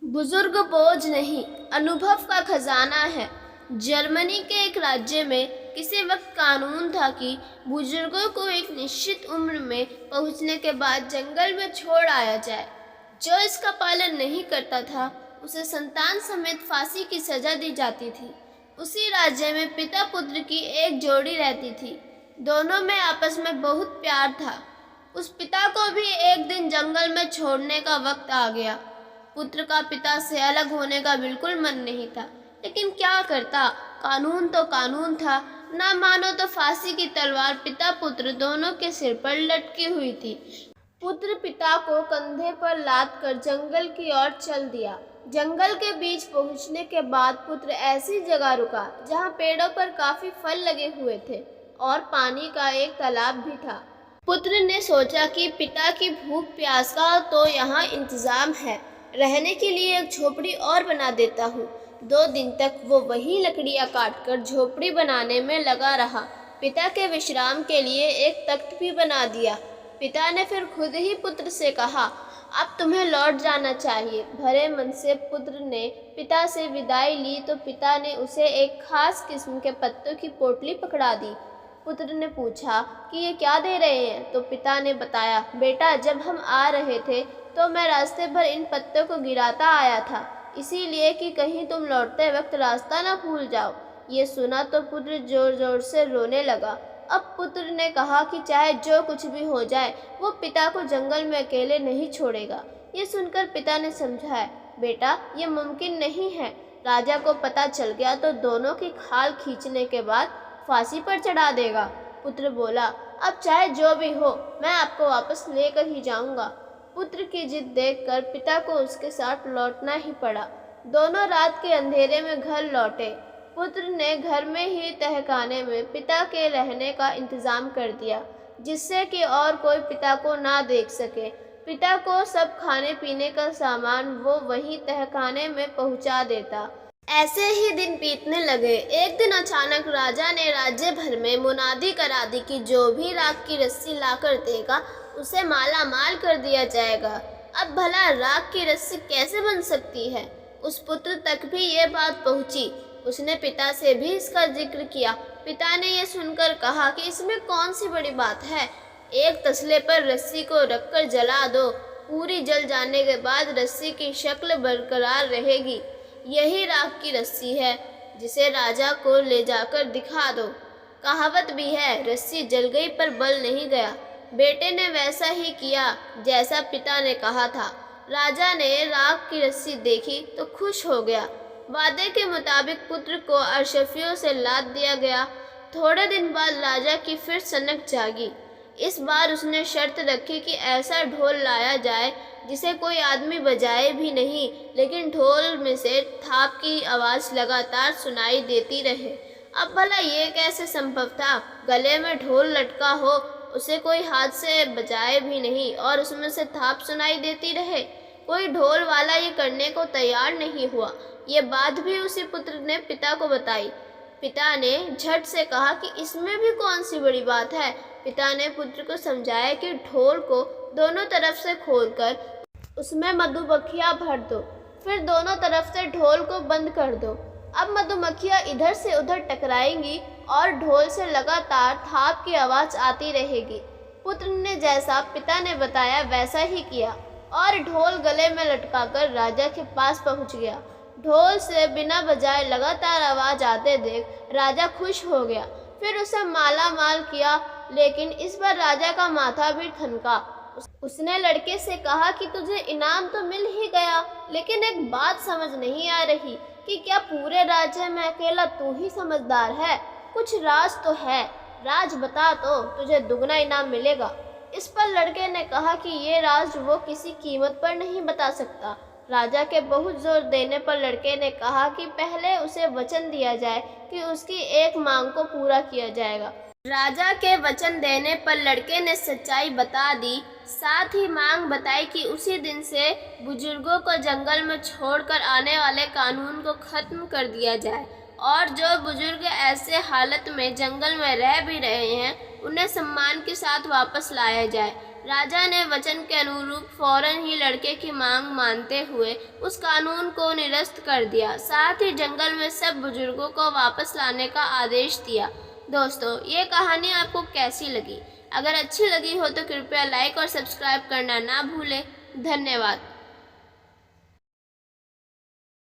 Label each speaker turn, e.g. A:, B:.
A: बुजुर्ग बोझ नहीं, अनुभव का खजाना है। जर्मनी के एक राज्य में किसी वक्त कानून था कि बुजुर्गों को एक निश्चित उम्र में पहुंचने के बाद जंगल में छोड़ आया जाए। जो इसका पालन नहीं करता था उसे संतान समेत फांसी की सजा दी जाती थी। उसी राज्य में पिता पुत्र की एक जोड़ी रहती थी। दोनों में आपस में बहुत प्यार था। उस पिता को भी एक दिन जंगल में छोड़ने का वक्त आ गया। पुत्र का पिता से अलग होने का बिल्कुल मन नहीं था, लेकिन क्या करता, कानून तो कानून था। ना मानो तो फांसी की तलवार पिता पुत्र दोनों के सिर पर लटकी हुई थी। पुत्र पिता को कंधे पर लाद कर जंगल की ओर चल दिया। जंगल के बीच पहुंचने के बाद पुत्र ऐसी जगह रुका जहां पेड़ों पर काफी फल लगे हुए थे और पानी का एक तालाब भी था। पुत्र ने सोचा कि पिता की भूख प्यास का तो यहाँ इंतजाम है, रहने के लिए एक झोपड़ी और बना देता हूँ। 2 दिन तक वो वही लकड़ियाँ काटकर झोपड़ी बनाने में लगा रहा। पिता के विश्राम के लिए एक तख्त भी बना दिया। पिता ने फिर खुद ही पुत्र से कहा, अब तुम्हें लौट जाना चाहिए। भरे मन से पुत्र ने पिता से विदाई ली तो पिता ने उसे एक खास किस्म के पत्तों की पोटली पकड़ा दी। पुत्र ने पूछा कि ये क्या दे रहे हैं, तो पिता ने बताया, बेटा जब हम आ रहे थे तो मैं रास्ते भर इन पत्तों को गिराता आया था, इसीलिए कि कहीं तुम लौटते वक्त रास्ता ना भूल जाओ। ये सुना तो पुत्र जोर जोर से रोने लगा। अब पुत्र ने कहा कि चाहे जो कुछ भी हो जाए वो पिता को जंगल में अकेले नहीं छोड़ेगा। ये सुनकर पिता ने समझाया, बेटा ये मुमकिन नहीं है। राजा को पता चल गया तो दोनों की खाल खींचने के बाद फांसी पर चढ़ा देगा। पुत्र बोला, अब चाहे जो भी हो मैं आपको वापस लेकर ही जाऊंगा। पुत्र की जिद देखकर पिता को उसके साथ लौटना ही पड़ा। दोनों रात के अंधेरे में घर लौटे। पुत्र ने घर में ही तहखाने में पिता के रहने का इंतजाम कर दिया, जिससे कि और कोई पिता को ना देख सके। पिता को सब खाने पीने का सामान वो वही तहखाने में पहुंचा देता। ऐसे ही दिन बीतने लगे। एक दिन अचानक राजा ने राज्य भर में मुनादी करा दी कि जो भी राख की रस्सी लाकर देगा उसे माला माल कर दिया जाएगा। अब भला राख की रस्सी कैसे बन सकती है? उस पुत्र तक भी ये बात पहुंची। उसने पिता से भी इसका जिक्र किया। पिता ने यह सुनकर कहा कि इसमें कौन सी बड़ी बात है, एक तसले पर रस्सी को रखकर जला दो, पूरी जल जाने के बाद रस्सी की शक्ल बरकरार रहेगी। यही राख की रस्सी है, जिसे राजा को ले जाकर दिखा दो। कहावत भी है, रस्सी जल गई पर बल नहीं गया। बेटे ने वैसा ही किया जैसा पिता ने कहा था। राजा ने राख की रस्सी देखी तो खुश हो गया। वादे के मुताबिक पुत्र को अरशफियों से लाद दिया गया। थोड़े दिन बाद राजा की फिर सनक जागी। इस बार उसने शर्त रखी कि ऐसा ढोल लाया जाए जिसे कोई आदमी बजाए भी नहीं, लेकिन ढोल में से थाप की आवाज़ लगातार सुनाई देती रहे। अब भला ये कैसे संभव था? गले में ढोल लटका हो, उसे कोई हाथ से बजाए भी नहीं और उसमें से थाप सुनाई देती रहे। कोई ढोल वाला ये करने को तैयार नहीं हुआ। ये बात भी उसी पुत्र ने पिता को बताई। पिता ने झट से कहा कि इसमें भी कौन सी बड़ी बात है। पिता ने पुत्र को समझाया कि ढोल को दोनों तरफ से खोलकर उसमें मधुमक्खियाँ भर दो, फिर दोनों तरफ से ढोल को बंद कर दो। अब मधुमक्खियाँ इधर से उधर टकराएंगी और ढोल से लगातार थाप की आवाज़ आती रहेगी। पुत्र ने जैसा पिता ने बताया वैसा ही किया और ढोल गले में लटकाकर राजा के पास पहुंच गया। ढोल से बिना बजाए लगातार आवाज़ आते देख राजा खुश हो गया। फिर उसे माला माल किया, लेकिन इस बार राजा का माथा भी ठनका। उसने लड़के से कहा कि तुझे इनाम तो मिल ही गया, लेकिन एक बात समझ नहीं आ रही कि क्या पूरे राज्य में अकेला तू ही समझदार है? कुछ राज तो है, राज बता तो तुझे दुगना इनाम मिलेगा। इस पर लड़के ने कहा कि ये राज वो किसी कीमत पर नहीं बता सकता। राजा के बहुत जोर देने पर लड़के ने कहा कि पहले उसे वचन दिया जाए कि उसकी एक मांग को पूरा किया जाएगा। राजा के वचन देने पर लड़के ने सच्चाई बता दी, साथ ही मांग बताई कि उसी दिन से बुजुर्गों को जंगल में छोड़कर आने वाले कानून को खत्म कर दिया जाए और जो बुजुर्ग ऐसे हालत में जंगल में रह भी रहे हैं उन्हें सम्मान के साथ वापस लाया जाए। राजा ने वचन के अनुरूप फौरन ही लड़के की मांग मानते हुए उस कानून को निरस्त कर दिया। साथ ही जंगल में सब बुजुर्गों को वापस लाने का आदेश दिया। दोस्तों, ये कहानी आपको कैसी लगी? अगर अच्छी लगी हो तो कृपया लाइक और सब्सक्राइब करना ना भूलें। धन्यवाद।